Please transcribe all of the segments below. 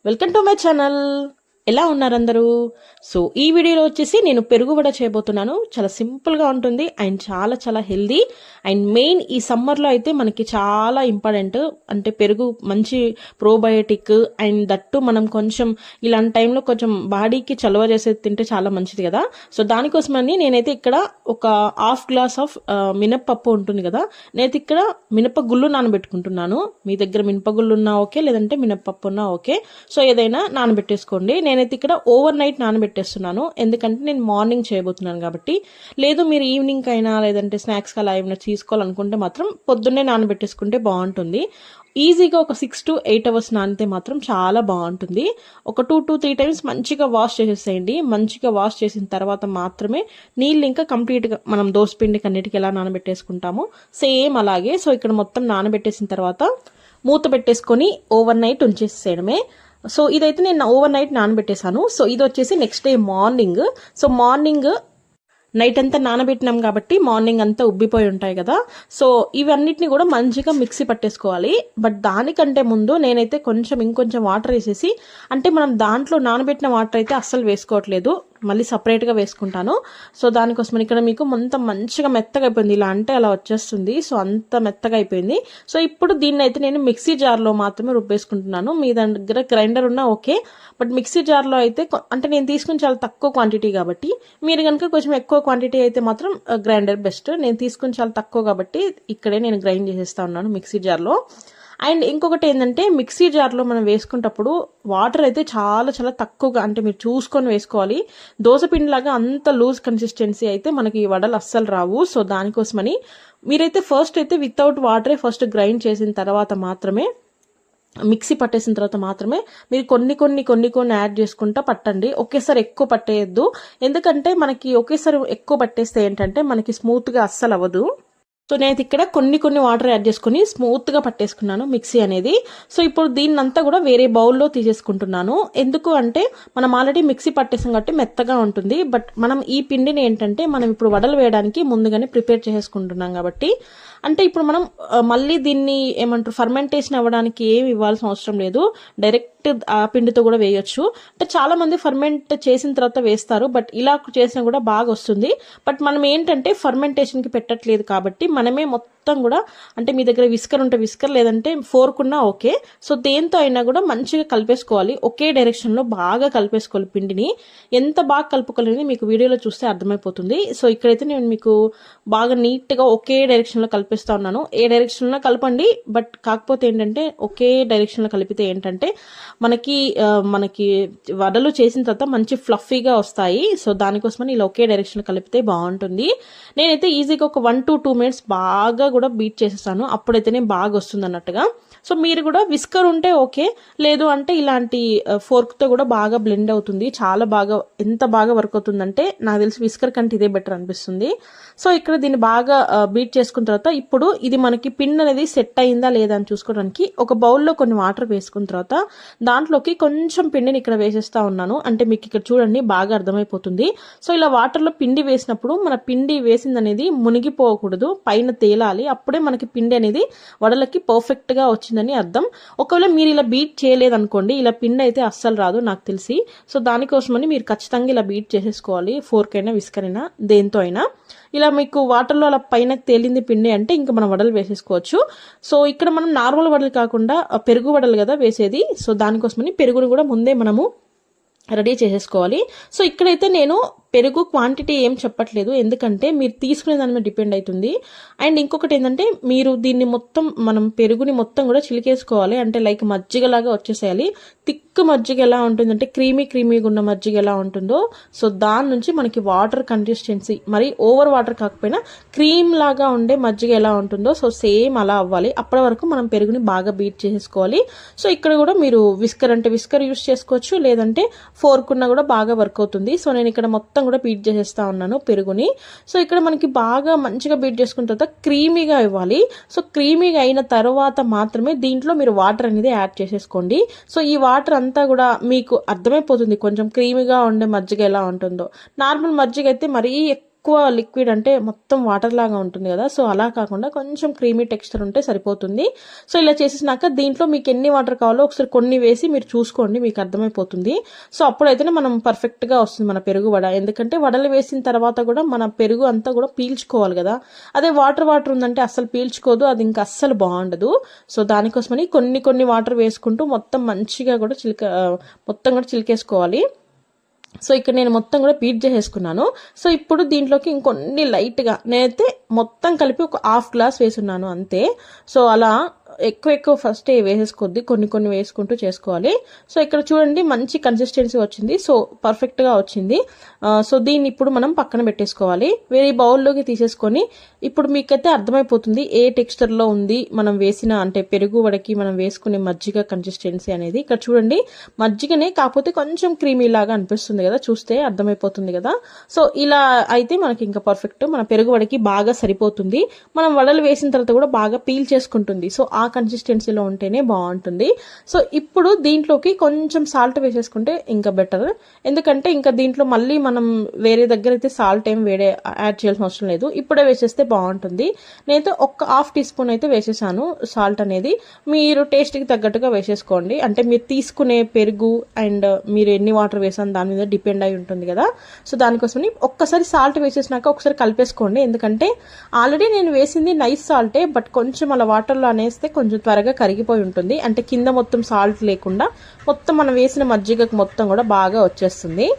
Welcome to my channel. ఎలా ఉన్నారు అందరూ? సో ఈ వీడియోలో వచ్చేసి నేను పెరుగు వడ చేయబోతున్నాను. చాలా సింపుల్గా ఉంటుంది అండ్ చాలా చాలా హెల్దీ అండ్ మెయిన్ ఈ సమ్మర్లో అయితే మనకి చాలా ఇంపార్టెంట్. అంటే పెరుగు మంచి ప్రోబయోటిక్ అండ్ దట్టు మనం కొంచెం ఇలాంటి టైంలో కొంచెం బాడీకి చలువ చేసేది తింటే చాలా మంచిది కదా. సో దానికోసమని నేనైతే ఇక్కడ ఒక హాఫ్ గ్లాస్ ఆఫ్ మినప్పప్పు ఉంటుంది కదా, నేనైతే ఇక్కడ మినపగుళ్ళు నానబెట్టుకుంటున్నాను. మీ దగ్గర మినపగుళ్ళు ఉన్నా ఓకే, లేదంటే మినప్పప్పు ఉన్నా ఓకే. సో ఏదైనా నానబెట్టేసుకోండి. నేనైతే ఇక్కడ ఓవర్ నైట్ నానబెట్టేస్తున్నాను, ఎందుకంటే నేను మార్నింగ్ చేయబోతున్నాను కాబట్టి. లేదు మీరు ఈవినింగ్ అయినా లేదంటే స్నాక్స్ అలా ఏమైనా తీసుకోవాలనుకుంటే మాత్రం పొద్దున్నే నానబెట్టేసుకుంటే బాగుంటుంది. ఈజీగా ఒక 6 to 8 అవర్స్ నానితే మాత్రం చాలా బాగుంటుంది. ఒక 2 to 3 టైమ్స్ మంచిగా వాష్ చేసేసేయండి. మంచిగా వాష్ చేసిన తర్వాత మాత్రమే నీళ్ళు ఇంకా కంప్లీట్గా మనం దోసపిండికి అన్నిటికీ ఎలా నానబెట్టేసుకుంటామో సేమ్ అలాగే. సో ఇక్కడ మొత్తం నానబెట్టేసిన తర్వాత మూత పెట్టేసుకొని ఓవర్ నైట్ ఉంచేసేయడమే. సో ఇదైతే నేను ఓవర్ నైట్ నానబెట్టేశాను. సో ఇది వచ్చేసి next day morning. So morning night అంతా నానబెట్టినాం కాబట్టి మార్నింగ్ అంతా ఉబ్బిపోయి ఉంటాయి కదా. సో ఇవన్నిటిని కూడా మంచిగా మిక్సీ పట్టేసుకోవాలి. బట్ దానికంటే ముందు నేనైతే ఇంకొంచెం వాటర్ వేసేసి, అంటే మనం దాంట్లో నానబెట్టిన వాటర్ అయితే అస్సలు వేసుకోవట్లేదు, మళ్ళీ సపరేట్గా వేసుకుంటాను. సో దానికోసం ఇక్కడ మీకు మొత్తం మంచిగా మెత్తగా అయిపోయింది. ఇలా అంటే అలా వచ్చేస్తుంది. సో అంత మెత్తగా అయిపోయింది. సో ఇప్పుడు దీన్ని అయితే నేను మిక్సీ జార్లో మాత్రమే రుబ్బేసుకుంటున్నాను. మీ దగ్గర గ్రైండర్ ఉన్నా ఓకే, బట్ మిక్సీ జార్లో అయితే అంటే నేను తీసుకుని చాలా తక్కువ క్వాంటిటీ కాబట్టి, మీరు కనుక కొంచెం ఎక్కువ క్వాంటిటీ అయితే మాత్రం గ్రైండర్ బెస్ట్. నేను తీసుకుని చాలా తక్కువ కాబట్టి ఇక్కడే నేను గ్రైండ్ చేసేస్తా ఉన్నాను మిక్సీ జార్లో. అండ్ ఇంకొకటి ఏంటంటే మిక్సీ జార్లో మనం వేసుకునేటప్పుడు వాటర్ అయితే చాలా చాలా తక్కువగా, అంటే మీరు చూసుకొని వేసుకోవాలి. దోసపిండిలాగా అంత లూజ్ కన్సిస్టెన్సీ అయితే మనకి వడలు అస్సలు రావు. సో దానికోసమని మీరైతే ఫస్ట్ అయితే వితౌట్ వాటరే ఫస్ట్ గ్రైండ్ చేసిన తర్వాత మాత్రమే, మిక్సీ పట్టేసిన తర్వాత మాత్రమే మీరు కొన్ని యాడ్ చేసుకుంటా పట్టండి. ఒకేసారి ఎక్కువ పట్టేయద్దు, ఎందుకంటే మనకి ఒకేసారి ఎక్కువ పట్టేస్తే ఏంటంటే మనకి స్మూత్గా అస్సలు అవ్వదు. సో నేను ఇక్కడ కొన్ని వాటర్ యాడ్ చేసుకుని స్మూత్గా పట్టేసుకున్నాను మిక్సీ అనేది. సో ఇప్పుడు దీన్నంతా కూడా వేరే బౌల్లో తీసేసుకుంటున్నాను. ఎందుకు అంటే మనం ఆల్రెడీ మిక్సీ పట్టేసాం కాబట్టి మెత్తగా ఉంటుంది. బట్ మనం ఈ పిండిని ఏంటంటే మనం ఇప్పుడు వడలు వేయడానికి ముందుగానే ప్రిపేర్ చేసుకుంటున్నాం కాబట్టి, అంటే ఇప్పుడు మనం మళ్ళీ దీన్ని ఏమంటారు ఫర్మెంటేషన్ అవ్వడానికి ఏమి ఇవ్వాల్సిన అవసరం లేదు. డైరెక్ట్ ఆ పిండితో కూడా వేయొచ్చు. అంటే చాలా మంది ఫర్మెంట్ చేసిన తర్వాత వేస్తారు, బట్ ఇలా చేసినా కూడా బాగా వస్తుంది. బట్ మనం ఏంటంటే ఫర్మెంటేషన్కి పెట్టట్లేదు కాబట్టి మనమే మొత్తం కూడా, అంటే మీ దగ్గర విస్కర్ ఉంటే విస్కర్, లేదంటే ఫోర్క్ ఉన్నా ఓకే. సో దేంతో అయినా కూడా మంచిగా కలిపేసుకోవాలి. ఒకే డైరెక్షన్లో బాగా కలిపేసుకోవాలి పిండిని. ఎంత బాగా కలుపుకోవాలని మీకు వీడియోలో చూస్తే అర్థమైపోతుంది. సో ఇక్కడైతే నేను మీకు బాగా నీట్గా ఒకే డైరెక్షన్లో కలిపిస్తా ఉన్నాను. ఏ డైరెక్షన్లో కలపండి, బట్ కాకపోతే ఏంటంటే ఒకే డైరెక్షన్లో కలిపితే ఏంటంటే మనకి వడలు చేసిన తర్వాత మంచి ఫ్లఫీగా వస్తాయి. సో దానికోసమని ఇలా ఒకే డైరెక్షన్లో కలిపితే బాగుంటుంది. నేనైతే ఈజీగా ఒక 1 to 2 minutes బాగా కూడా బీట్ చేసేస్తాను, అప్పుడైతేనే బాగా వస్తుంది అన్నట్టుగా. సో మీరు కూడా విస్కర్ ఉంటే ఓకే, లేదు అంటే ఇలాంటి ఫోర్క్తో కూడా బాగా బ్లెండ్ అవుతుంది. చాలా బాగా, ఎంత బాగా వర్క్ అవుతుందంటే నాకు తెలిసి విస్కర్ కంటే ఇదే బెటర్ అనిపిస్తుంది. సో ఇక్కడ దీన్ని బాగా బీట్ చేసుకున్న తర్వాత ఇప్పుడు ఇది మనకి పిండి అనేది సెట్ అయిందా లేదా అని చూసుకోవడానికి ఒక బౌల్లో కొన్ని వాటర్ వేసుకున్న తర్వాత దాంట్లోకి కొంచెం పిండిని ఇక్కడ వేసేస్తా ఉన్నాను. అంటే మీకు ఇక్కడ చూడండి బాగా అర్థమైపోతుంది. సో ఇలా వాటర్లో పిండి వేసినప్పుడు మన పిండి వేసింది అనేది మునిగిపోకూడదు, పైన తేలాలి. అప్పుడే మనకి పిండి అనేది వడలకి పర్ఫెక్ట్గా వచ్చిందని అర్థం. ఒకవేళ మీరు ఇలా బీట్ చేయలేదనుకోండి, ఇలా పిండి అయితే అస్సలు రాదు నాకు తెలిసి. సో దానికోసమని మీరు ఖచ్చితంగా ఇలా బీట్ చేసేసుకోవాలి, ఫోర్క్ అయినా విస్కర్ అయినా దేంతో అయినా. ఇలా మీకు వాటర్లో అలా పైన తేలింది పిండి అంటే ఇంకా మనం వడలు వేసేసుకోవచ్చు. సో ఇక్కడ మనం నార్మల్ వడలు కాకుండా పెరుగు వడలు కదా వేసేది. సో దానికోసమని పెరుగును కూడా ముందే మనము రెడీ చేసేసుకోవాలి. సో ఇక్కడైతే నేను పెరుగు క్వాంటిటీ ఏం చెప్పట్లేదు, ఎందుకంటే మీరు తీసుకునే దాని మీద డిపెండ్ అవుతుంది. అండ్ ఇంకొకటి ఏంటంటే మీరు దీన్ని మొత్తం మనం పెరుగుని మొత్తం కూడా చిలికేసుకోవాలి. అంటే లైక్ మజ్జిగలాగా వచ్చేసేయాలి. థిక్ మజ్జిగ ఎలా ఉంటుందంటే క్రీమీగా ఉన్న మజ్జిగ ఎలా ఉంటుందో, సో దాని నుంచి మనకి వాటర్ కన్సిస్టెన్సీ, మరి ఓవర్ వాటర్ కాకపోయినా క్రీమ్ లాగా ఉండే మజ్జిగ ఎలా ఉంటుందో సో సేమ్ అలా అవ్వాలి. అప్పటి వరకు మనం పెరుగుని బాగా బీట్ చేసేసుకోవాలి. సో ఇక్కడ కూడా మీరు విస్కర్ అంటే విస్కర్ యూస్ చేసుకోవచ్చు, లేదంటే ఫోర్క్ ఉన్నా కూడా బాగా వర్క్ అవుతుంది. సో నేను ఇక్కడ మొత్తం కూడా బీట్ చేసేస్తా ఉన్నాను పెరుగుని. సో ఇక్కడ మనకి బాగా మంచిగా బీట్ చేసుకున్న తర్వాత క్రీమీగా ఇవ్వాలి. సో క్రీమీగా అయిన తర్వాత మాత్రమే దీంట్లో మీరు వాటర్ అనేది యాడ్ చేసేసుకోండి. సో ఈ వాటర్ అంతా కూడా మీకు అర్థమైపోతుంది కొంచెం క్రీమీగా ఉండే మజ్జిగ ఎలా ఉంటుందో. నార్మల్ మజ్జిగ అయితే మరీ ఎక్కువ లిక్విడ్ అంటే మొత్తం వాటర్ లాగా ఉంటుంది కదా, సో అలా కాకుండా కొంచెం క్రీమీ టెక్స్చర్ ఉంటే సరిపోతుంది. సో ఇలా చేసేసినాక దీంట్లో మీకు ఎన్ని వాటర్ కావాలో ఒకసారి కొన్ని వేసి మీరు చూసుకోండి, మీకు అర్థమైపోతుంది. సో అప్పుడైతేనే మనం పర్ఫెక్ట్గా వస్తుంది మన పెరుగు వడ. ఎందుకంటే వడలు వేసిన తర్వాత కూడా మన పెరుగు అంతా కూడా పీల్చుకోవాలి కదా, అదే వాటర్ ఉందంటే అస్సలు పీల్చుకోదు, అది ఇంకా అస్సలు బాగుండదు. సో దానికోసమని కొన్ని వాటర్ వేసుకుంటూ మొత్తం మంచిగా కూడా మొత్తం కూడా చిలికేసుకోవాలి. సో ఇక్కడ నేను మొత్తం కూడా బీట్ చేసేసుకున్నాను. సో ఇప్పుడు దీంట్లోకి ఇంకొన్ని లైట్గా నేనైతే మొత్తం కలిపి ఒక హాఫ్ గ్లాస్ వేసున్నాను అంతే. సో అలా ఎక్కువ ఫస్ట్ వేసేసుకోద్ది, కొన్ని వేసుకుంటూ చేసుకోవాలి. సో ఇక్కడ చూడండి మంచి కన్సిస్టెన్సీ వచ్చింది, సో పర్ఫెక్ట్గా వచ్చింది. సో దీన్ని ఇప్పుడు మనం పక్కన పెట్టేసుకోవాలి, వేరే బౌల్లోకి తీసేసుకొని. ఇప్పుడు మీకైతే అర్థమైపోతుంది ఏ టెక్స్చర్లో ఉంది మనం వేసిన అంటే పెరుగు వడకి మనం వేసుకునే మజ్జిగ కన్సిస్టెన్సీ అనేది. ఇక్కడ చూడండి మజ్జిగనే, కాకపోతే కొంచెం క్రీమీ లాగా అనిపిస్తుంది కదా, చూస్తే అర్థమైపోతుంది కదా. సో ఇలా అయితే మనకి ఇంకా పర్ఫెక్ట్ మన పెరుగు వడకి బాగా సరిపోతుంది. మనం వడలు వేసిన తర్వాత కూడా బాగా పీల్ చేసుకుంటుంది. సో ఆ కన్సిస్టెన్సీలో ఉంటేనే బాగుంటుంది. సో ఇప్పుడు దీంట్లోకి కొంచెం సాల్ట్ వేసేసుకుంటే ఇంకా బెటర్, ఎందుకంటే ఇంకా దీంట్లో మళ్ళీ మనం వేరే దగ్గర అయితే సాల్ట్ ఏం యాడ్ చేయాల్సిన అవసరం లేదు, ఇప్పుడే వేసేస్తే బాగుంటుంది. నేనైతే ఒక హాఫ్ టీ స్పూన్ అయితే వేసేసాను సాల్ట్ అనేది. మీరు టేస్ట్కి తగ్గట్టుగా వేసేసుకోండి, అంటే మీరు తీసుకునే పెరుగు అండ్ మీరు ఎన్ని వాటర్ వేసాను దాని మీద డిపెండ్ అయి ఉంటుంది కదా. సో దానికోసమని ఒక్కసారి సాల్ట్ వేసేసినాక ఒకసారి కలిపేసుకోండి, ఎందుకంటే ఆల్రెడీ నేను వేసింది నైస్ సాల్టే, బట్ కొంచెం అలా వాటర్లో అనేస్తే కొంచెం త్వరగా కరిగిపోయి ఉంటుంది, అంటే కింద మొత్తం సాల్ట్ లేకుండా మొత్తం మనం వేసిన మజ్జిగకు మొత్తం కూడా బాగా వచ్చేస్తుంది.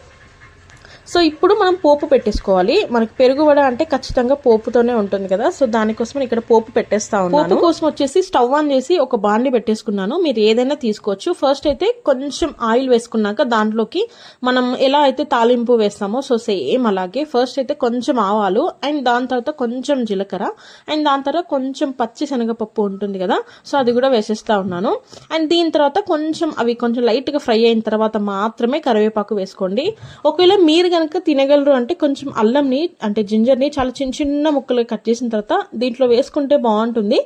సో ఇప్పుడు మనం పోపు పెట్టేసుకోవాలి. మనకి పెరుగు వడ అంటే ఖచ్చితంగా పోపుతోనే ఉంటుంది కదా, సో దానికోసం ఇక్కడ పోపు పెట్టేస్తా ఉన్నాను. పోపు కోసం వచ్చేసి స్టవ్ ఆన్ చేసి ఒక బాండి పెట్టేసుకున్నాను, మీరు ఏదైనా తీసుకోవచ్చు. ఫస్ట్ అయితే కొంచెం ఆయిల్ వేసుకున్నాక దాంట్లోకి మనం ఎలా అయితే తాలింపు వేస్తామో సో సేమ్ అలాగే ఫస్ట్ అయితే కొంచెం ఆవాలు అండ్ దాని తర్వాత కొంచెం జీలకర్ర అండ్ దాని తర్వాత కొంచెం పచ్చి శనగపప్పు ఉంటుంది కదా, సో అది కూడా వేసేస్తా ఉన్నాను. అండ్ దీని తర్వాత అవి కొంచెం లైట్ గా ఫ్రై అయిన తర్వాత మాత్రమే కరివేపాకు వేసుకోండి. ఒకవేళ మీరు కనుక తినగలరు అంటే కొంచెం అల్లంని అంటే జింజర్ని చాలా చిన్న ముక్కలు కట్ చేసిన తర్వాత దీంట్లో వేసుకుంటే బాగుంటుంది.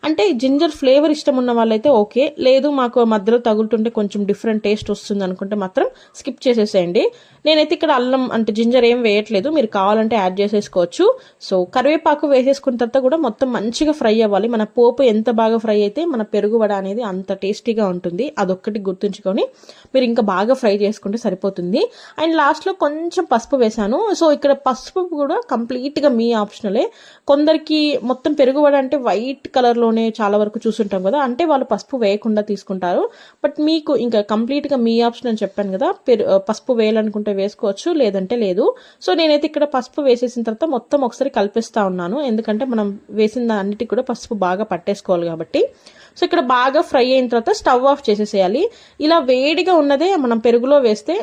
అంటే జింజర్ ఫ్లేవర్ ఇష్టం ఉన్న వాళ్ళైతే ఓకే, లేదు మాకు మధ్యలో తగులుతుంటే కొంచెం డిఫరెంట్ టేస్ట్ వస్తుంది అనుకుంటే మాత్రం స్కిప్ చేసేసేయండి. నేనైతే ఇక్కడ అల్లం అంటే జింజర్ ఏం వేయట్లేదు, మీరు కావాలంటే యాడ్ చేసేసుకోవచ్చు. సో కరివేపాకు వేసేసుకున్న తర్వాత కూడా మొత్తం మంచిగా ఫ్రై అవ్వాలి. మన పోపు ఎంత బాగా ఫ్రై అయితే మన పెరుగు వడ అనేది అంత టేస్టీగా ఉంటుంది, అదొక్కటి గుర్తుంచుకొని మీరు ఇంకా బాగా ఫ్రై చేసుకుంటే సరిపోతుంది. అండ్ లాస్ట్లో కొంచెం పసుపు వేసాను. సో ఇక్కడ పసుపు కూడా కంప్లీట్గా మీ ఆప్షనలే. కొందరికి మొత్తం పెరుగు వడ అంటే వైట్ కలర్లోనే చాలా వరకు చూస్తుంటాం కదా, అంటే వాళ్ళు పసుపు వేయకుండా తీసుకుంటారు. బట్ మీకు ఇంకా కంప్లీట్గా మీ ఆప్షన్ అని చెప్పాను కదా, పసుపు వేయాలనుకుంటే వేసుకోవచ్చు, లేదంటే లేదు. సో నేనైతే ఇక్కడ పసుపు వేసేసిన తర్వాత మొత్తం ఒకసారి కలిపిస్తా ఉన్నాను, ఎందుకంటే మనం వేసిన అన్నిటికి కూడా పసుపు బాగా పట్టేసుకోవాలి కాబట్టి. సో ఇక్కడ బాగా ఫ్రై అయిన తర్వాత స్టవ్ ఆఫ్ చేసేసేయాలి. ఇలా వేడిగా ఉన్నదే మనం పెరుగులో వేస్తే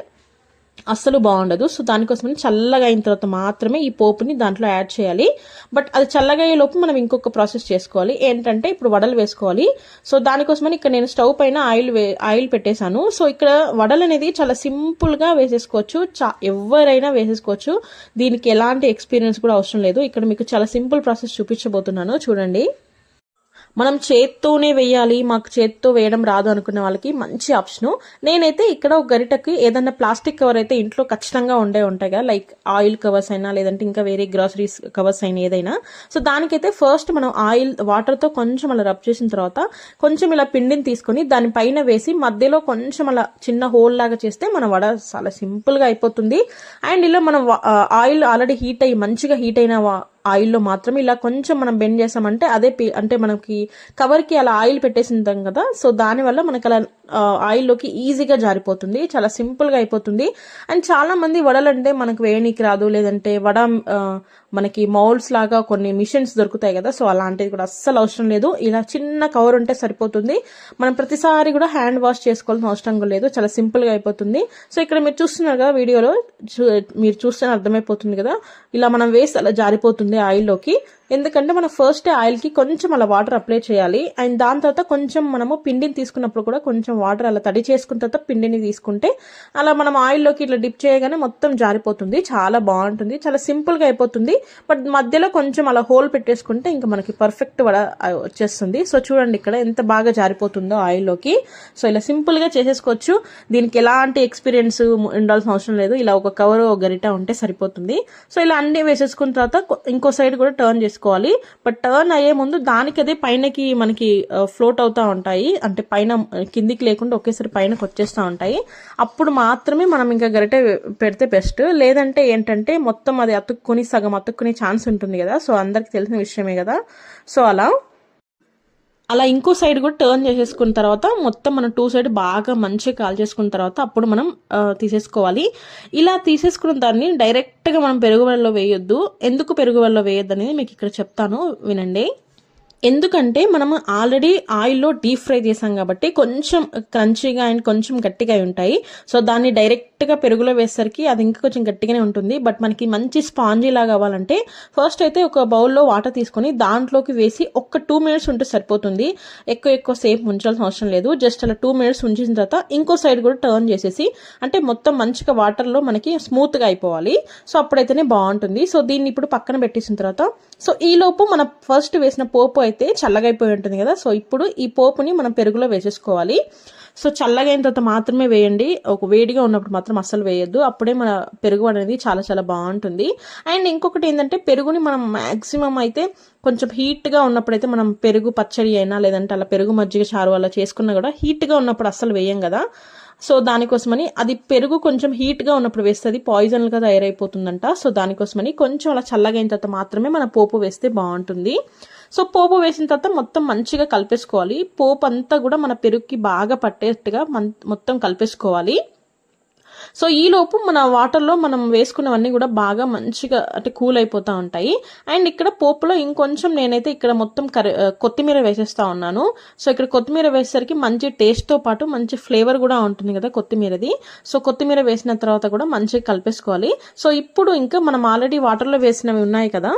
అస్సలు బాగుండదు. సో దానికోసమని చల్లగా అయిన తర్వాత మాత్రమే ఈ పోపుని దాంట్లో యాడ్ చేయాలి. బట్ అది చల్లగా అయ్యే లోపు మనం ఇంకొక ప్రాసెస్ చేసుకోవాలి, ఏంటంటే ఇప్పుడు వడలు వేసుకోవాలి. సో దానికోసమని ఇక్కడ నేను స్టవ్ పైన ఆయిల్ పెట్టేశాను. సో ఇక్కడ వడలు అనేది చాలా సింపుల్ గా వేసేసుకోవచ్చు, ఎవరైనా వేసేసుకోవచ్చు, దీనికి ఎలాంటి ఎక్స్పీరియన్స్ కూడా అవసరం లేదు. ఇక్కడ మీకు చాలా సింపుల్ ప్రాసెస్ చూపించబోతున్నాను, చూడండి. మనం చేత్తోనే వేయాలి, మాకు చేత్తో వేయడం రాదు అనుకునే వాళ్ళకి మంచి ఆప్షను. నేనైతే ఇక్కడ ఒక గరిటకి ఏదన్నా ప్లాస్టిక్ కవర్ అయితే ఇంట్లో ఖచ్చితంగా ఉంటాయి కదా, లైక్ ఆయిల్ కవర్స్ అయినా లేదంటే ఇంకా వేరే గ్రాసరీస్ కవర్స్ అయినా ఏదైనా. సో దానికైతే ఫస్ట్ మనం వాటర్తో కొంచెం అలా రబ్ చేసిన తర్వాత కొంచెం ఇలా పిండిని తీసుకొని దానిపైన వేసి మధ్యలో కొంచెం అలా చిన్న హోల్ లాగా చేస్తే మన వడ చాలా సింపుల్గా అయిపోతుంది. అండ్ ఇలా మనం ఆయిల్ ఆల్రెడీ మంచిగా హీట్ అయిన ఆయిల్లో మాత్రం ఇలా కొంచెం మనం బెండ్ చేసామంటే అదే అంటే మనకి కవర్కి అలా ఆయిల్ పెట్టేసింటాం కదా, సో దానివల్ల మనకి అలా ఆయిల్లోకి ఈజీగా జారిపోతుంది, చాలా సింపుల్గా అయిపోతుంది. అండ్ చాలా మంది వడలంటే మనకు వేయనీకి రాదు, లేదంటే వడ మనకి మౌల్డ్స్ లాగా కొన్ని మిషన్స్ దొరుకుతాయి కదా, సో అలాంటిది కూడా అస్సలు అవసరం లేదు. ఇలా చిన్న కవర్ ఉంటే సరిపోతుంది, మనం ప్రతిసారి కూడా హ్యాండ్ వాష్ చేసుకోవాల్సిన అవసరం లేదు, చాలా సింపుల్గా అయిపోతుంది. సో ఇక్కడ మీరు చూస్తున్నారు కదా వీడియోలో, మీరు చూస్తే అర్థమైపోతుంది కదా, ఇలా మనం వేసి అలా జారిపోతుంది ఆయిల్లోకి. ఎందుకంటే మనం ఫస్ట్ ఆయిల్కి కొంచెం అలా వాటర్ అప్లై చేయాలి. అండ్ దాని తర్వాత కొంచెం మనము పిండిని తీసుకున్నప్పుడు కూడా కొంచెం వాటర్ అలా తడి చేసుకున్న తర్వాత పిండిని తీసుకుంటే అలా మనం ఆయిల్లోకి ఇట్లా డిప్ చేయగానే మొత్తం జారిపోతుంది. చాలా బాగుంటుంది, చాలా సింపుల్గా అయిపోతుంది. బట్ మధ్యలో కొంచెం అలా హోల్ పెట్టేసుకుంటే ఇంకా మనకి పర్ఫెక్ట్ వడ వచ్చేస్తుంది. సో చూడండి ఇక్కడ ఎంత బాగా జారిపోతుందో ఆయిల్లోకి. సో ఇలా సింపుల్గా చేసేసుకోవచ్చు. దీనికి ఎలాంటి ఎక్స్పీరియన్స్ ఉండాల్సిన అవసరం లేదు. ఇలా ఒక కవర్ ఒక గరిట ఉంటే సరిపోతుంది. సో ఇలా అన్ని వేసేసుకున్న తర్వాత ఇంకో సైడ్ కూడా టర్న్ చేసుకోవాలి. బట్ టర్న్ అయ్యే ముందు దానికి అదే పైనకి మనకి ఫ్లోట్ అవుతా ఉంటాయి, అంటే పైన కిందికి లేకుండా ఒకేసారి పైనకి వచ్చేస్తూ ఉంటాయి. అప్పుడు మాత్రమే మనం ఇంకా గరిటె పెడితే బెస్ట్. లేదంటే ఏంటంటే మొత్తం అది సగం అతుక్కునే ఛాన్స్ ఉంటుంది కదా. సో అందరికి తెలిసిన విషయమే కదా. సో అలా ఇంకో సైడ్ కూడా టర్న్ చేసేసుకున్న తర్వాత మొత్తం మనం 2 సైడ్ బాగా మంచిగా కాల్ చేసుకున్న తర్వాత అప్పుడు మనం తీసేసుకోవాలి. ఇలా తీసేసుకున్న దాన్ని డైరెక్ట్గా మనం పెరుగువడలో వేయొద్దు. ఎందుకు పెరుగువడలో వేయొద్దు అనేది మీకు ఇక్కడ చెప్తాను, వినండి. ఎందుకంటే మనం ఆల్రెడీ ఆయిల్లో డీప్ ఫ్రై చేసాం కాబట్టి కొంచెం క్రంచీగా అండ్ కొంచెం గట్టిగా ఉంటాయి. సో దాన్ని డైరెక్ట్గా పెరుగులో వేసరికి అది ఇంకా కొంచెం గట్టిగానే ఉంటుంది. బట్ మనకి మంచి స్పాంజీ లాగా అవ్వాలంటే ఫస్ట్ అయితే ఒక బౌల్లో వాటర్ తీసుకొని దాంట్లోకి వేసి ఒక 2 మినిట్స్ ఉంటే సరిపోతుంది. ఎక్కువ సేపు ఉంచాల్సిన అవసరం లేదు. జస్ట్ అలా 2 మినిట్స్ ఉంచిన తర్వాత ఇంకో సైడ్ కూడా టర్న్ చేసేసి, అంటే మొత్తం మంచిగా వాటర్లో మనకి స్మూత్గా అయిపోవాలి. సో అప్పుడైతేనే బాగుంటుంది. సో దీన్ని ఇప్పుడు పక్కన పెట్టేసిన తర్వాత, సో ఈలోపు మనం ఫస్ట్ వేసిన పోపు అయితే చల్లగైపోయి ఉంటుంది కదా. సో ఇప్పుడు ఈ పోపుని మనం పెరుగులో వేసేసుకోవాలి. సో చల్లగా అయిన తర్వాత మాత్రమే వేయండి. ఒక వేడిగా ఉన్నప్పుడు మాత్రం అస్సలు వేయొద్దు. అప్పుడే మన పెరుగు అనేది చాలా చాలా బాగుంటుంది. అండ్ ఇంకొకటి ఏంటంటే పెరుగుని మనం మ్యాక్సిమం అయితే కొంచెం హీట్గా ఉన్నప్పుడైతే మనం పెరుగు పచ్చడి అయినా లేదంటే అలా పెరుగు మజ్జిగ చారు అలా చేసుకున్నా కూడా హీట్గా ఉన్నప్పుడు అస్సలు వేయం కదా. సో దానికోసమని అది పెరుగు కొంచెం హీట్గా ఉన్నప్పుడు వేస్తే అది పాయిజన్గా తయారైపోతుందంట. సో దానికోసమని కొంచెం అలా చల్లగా అయిన తర్వాత మాత్రమే మన పోపు వేస్తే బాగుంటుంది. సో పోపు వేసిన తర్వాత మొత్తం మంచిగా కలిపేసుకోవాలి. పోపు అంతా కూడా మన పెరుగుకి బాగా పట్టేట్టుగా మొత్తం కలిపేసుకోవాలి. సో ఈలోపు మన వాటర్లో మనం వేసుకున్నవన్నీ కూడా బాగా మంచిగా అంటే కూల్ అయిపోతూ ఉంటాయి. అండ్ ఇక్కడ పోపులో ఇంకొంచెం నేనైతే ఇక్కడ మొత్తం కొత్తిమీర వేసేస్తా ఉన్నాను. సో ఇక్కడ కొత్తిమీర వేసేసరికి మంచి టేస్ట్తో పాటు మంచి ఫ్లేవర్ కూడా ఉంటుంది కదా కొత్తిమీరది. సో కొత్తిమీర వేసిన తర్వాత కూడా మంచిగా కలిపేసుకోవాలి. సో ఇప్పుడు ఇంకా మనం ఆల్రెడీ వాటర్లో వేసినవి ఉన్నాయి కదా,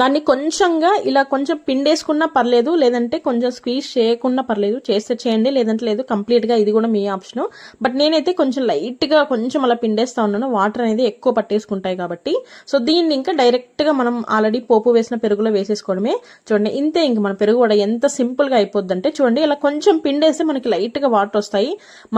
దాన్ని కొంచెంగా ఇలా కొంచెం పిండేసుకున్నా పర్లేదు, లేదంటే కొంచెం స్క్వీజ్ చేయకుండా పర్లేదు. చేస్తే చేయండి, లేదంటే లేదు, కంప్లీట్గా ఇది కూడా మీ ఆప్షన్. బట్ నేనైతే కొంచెం లైట్గా కొంచెం అలా పిండేస్తా ఉన్నాను, వాటర్ అనేది ఎక్కువ పట్టేసుకుంటాయి కాబట్టి. సో దీన్ని ఇంకా డైరెక్ట్గా మనం ఆల్రెడీ పోపు వేసిన పెరుగులో వేసేసుకోవడమే. చూడండి ఇంతే, ఇంక మన పెరుగు కూడా ఎంత సింపుల్గా అయిపోద్ది అంటే చూడండి, ఇలా కొంచెం పిండేస్తే మనకి లైట్గా వాటర్ వస్తాయి.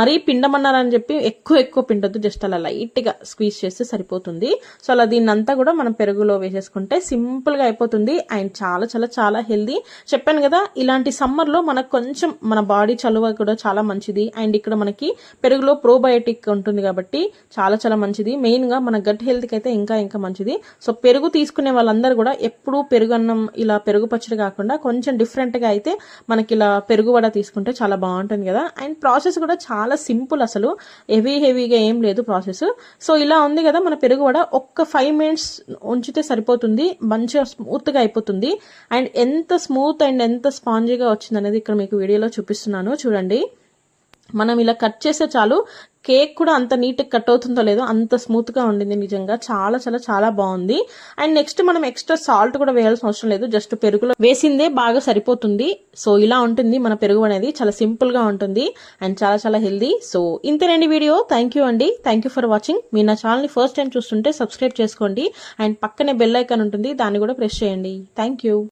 మరీ పిండమన్నారని చెప్పి ఎక్కువ పిండొద్దు, జస్ట్ అలా లైట్గా స్క్వీజ్ చేస్తే సరిపోతుంది. సో అలా దీన్నంతా కూడా మనం పెరుగులో వేసేసుకుంటే సింపుల్గా అయిపోతుంది. అండ్ చాలా చాలా చాలా హెల్దీ. చెప్పాను కదా, ఇలాంటి సమ్మర్లో మనకు కొంచెం మన బాడీ చలువ కూడా చాలా మంచిది. అండ్ ఇక్కడ మనకి పెరుగులో ప్రోబయోటిక్ ఉంటుంది కాబట్టి చాలా చాలా మంచిది. మెయిన్గా మన గట్ హెల్త్కి అయితే ఇంకా మంచిది. సో పెరుగు తీసుకునే వాళ్ళందరూ కూడా ఎప్పుడూ పెరుగు అన్నం ఇలా పెరుగు పచ్చడి కాకుండా కొంచెం డిఫరెంట్గా అయితే మనకి ఇలా పెరుగు వడ తీసుకుంటే చాలా బాగుంటుంది కదా. అండ్ ప్రాసెస్ కూడా చాలా సింపుల్, అసలు హెవీగా ఏం లేదు ప్రాసెస్. సో ఇలా ఉంది కదా మన పెరుగు వడ. ఒక్క 5 మినిట్స్ ఉంచితే సరిపోతుంది, మంచిగా స్మూత్గా అయిపోతుంది. అండ్ ఎంత స్మూత్ అండ్ ఎంత స్పాంజీగా వచ్చింది అనేది ఇక్కడ మీకు వీడియోలో చూపిస్తున్నాను చూడండి. మనం ఇలా కట్ చేస్తే చాలు, కేక్ కూడా అంత నీట్గా కట్ అవుతుందో లేదో అంత స్మూత్గా ఉండింది. నిజంగా చాలా చాలా చాలా బాగుంది. అండ్ నెక్స్ట్ మనం ఎక్స్ట్రా సాల్ట్ కూడా వేయాల్సిన అవసరం లేదు, జస్ట్ పెరుగులో వేసిందే బాగా సరిపోతుంది. సో ఇలా ఉంటుంది మన పెరుగు అనేది, చాలా సింపుల్గా ఉంటుంది అండ్ చాలా చాలా హెల్దీ. సో ఇంతేనండి వీడియో. థ్యాంక్ యూ అండి, థ్యాంక్ యూ ఫర్ వాచింగ్. మీరు నా ఛానల్ని ఫస్ట్ టైం చూస్తుంటే సబ్స్క్రైబ్ చేసుకోండి. అండ్ పక్కనే బెల్ ఐకాన్ ఉంటుంది, దాన్ని కూడా ప్రెస్ చేయండి. Thank you.